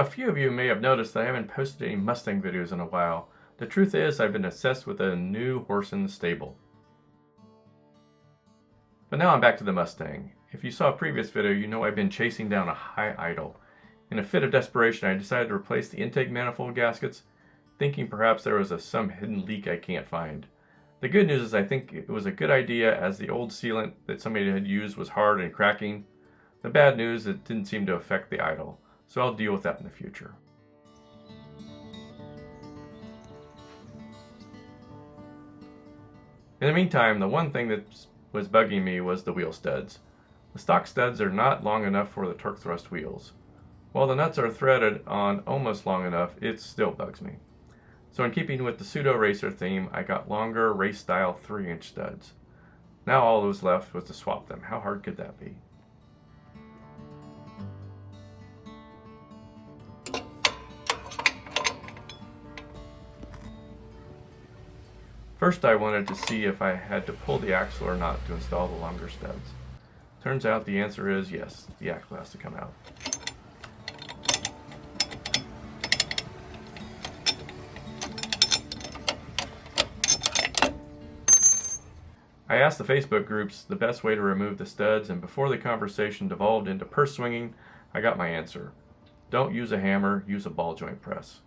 So a few of you may have noticed that I haven't posted any Mustang videos in a while. The truth is I've been obsessed with a new horse in the stable. But now I'm back to the Mustang. If you saw a previous video, you know I've been chasing down a high idle. In a fit of desperation, I decided to replace the intake manifold gaskets, thinking perhaps there was some hidden leak I can't find. The good news is I think it was a good idea, as the old sealant that somebody had used was hard and cracking. The bad news, it didn't seem to affect the idle, so I'll deal with that in the future. In the meantime, the one thing that was bugging me was the wheel studs. The stock studs are not long enough for the torque thrust wheels. While the nuts are threaded on almost long enough, it still bugs me. So in keeping with the pseudo racer theme, I got longer race style 3-inch studs. Now all that was left was to swap them. How hard could that be? First I wanted to see if I had to pull the axle or not to install the longer studs. Turns out the answer is yes, the axle has to come out. I asked the Facebook groups the best way to remove the studs, and before the conversation devolved into purse swinging, I got my answer. Don't use a hammer, use a ball joint press.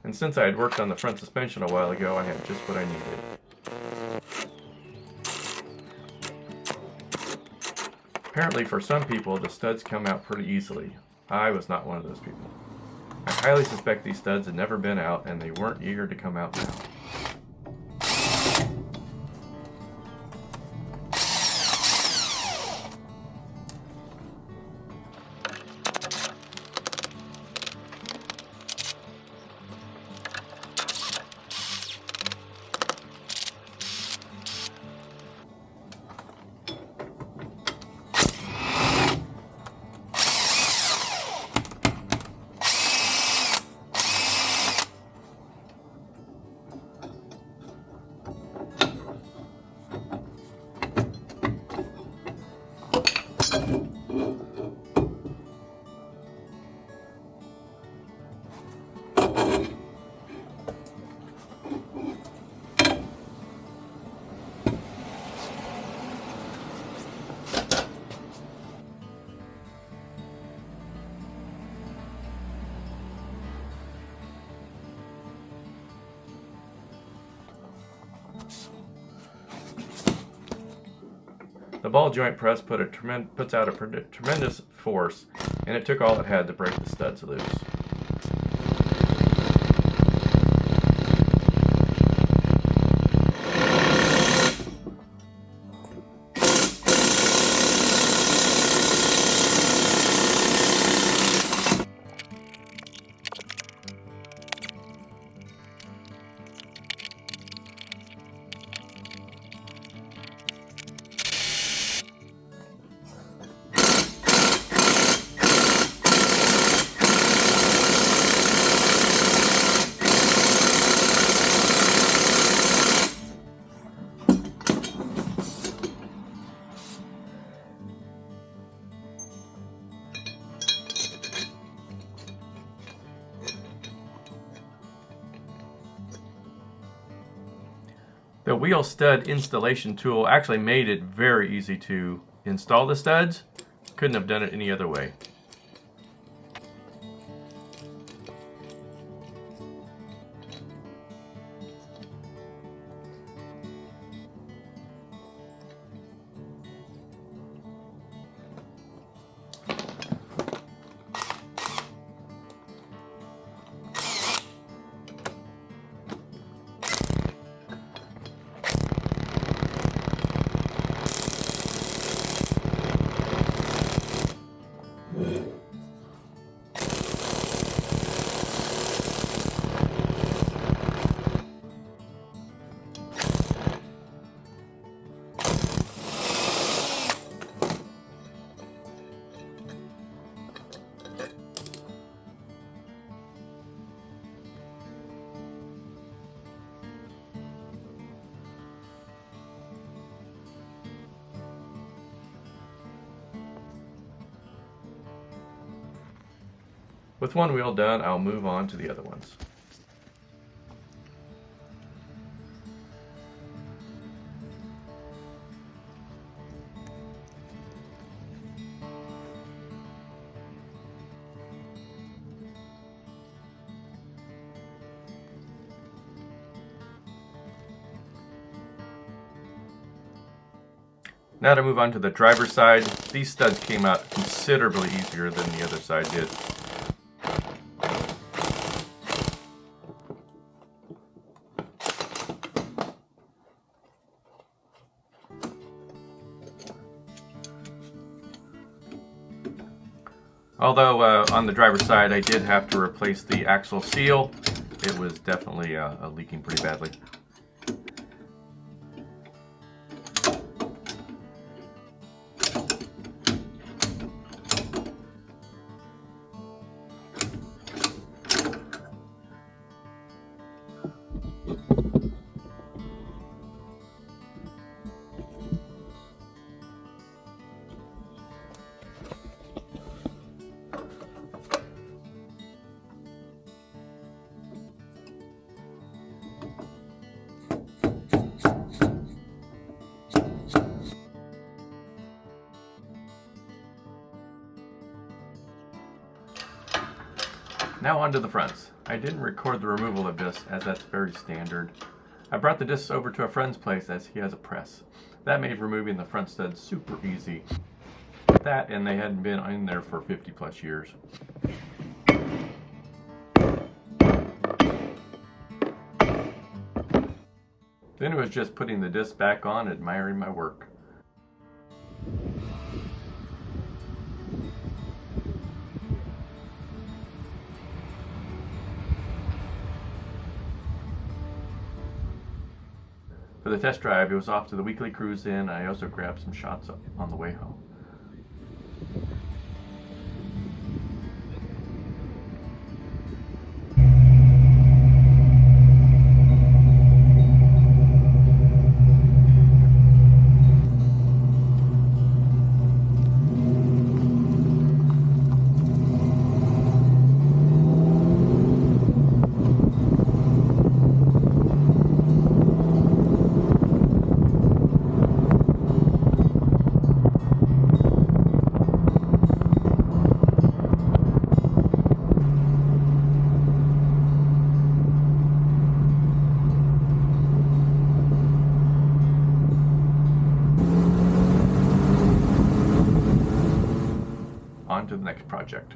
And since I had worked on the front suspension a while ago, I had just what I needed. Apparently for some people, the studs come out pretty easily. I was not one of those people. I highly suspect these studs had never been out, and they weren't eager to come out now. The ball joint press puts out a tremendous force, and it took all it had to break the studs loose. The wheel stud installation tool actually made it very easy to install the studs. Couldn't have done it any other way. With one wheel done, I'll move on to the other ones. Now to move on to the driver's side, these studs came out considerably easier than the other side did. Although on the driver's side I did have to replace the axle seal, it was definitely leaking pretty badly. Now onto the fronts. I didn't record the removal of discs as that's very standard. I brought the discs over to a friend's place as he has a press. That made removing the front studs super easy. That and they hadn't been in there for 50 plus years. Then it was just putting the disc back on, admiring my work. For the test drive, it was off to the weekly cruise in. I also grabbed some shots on the way home. On to the next project.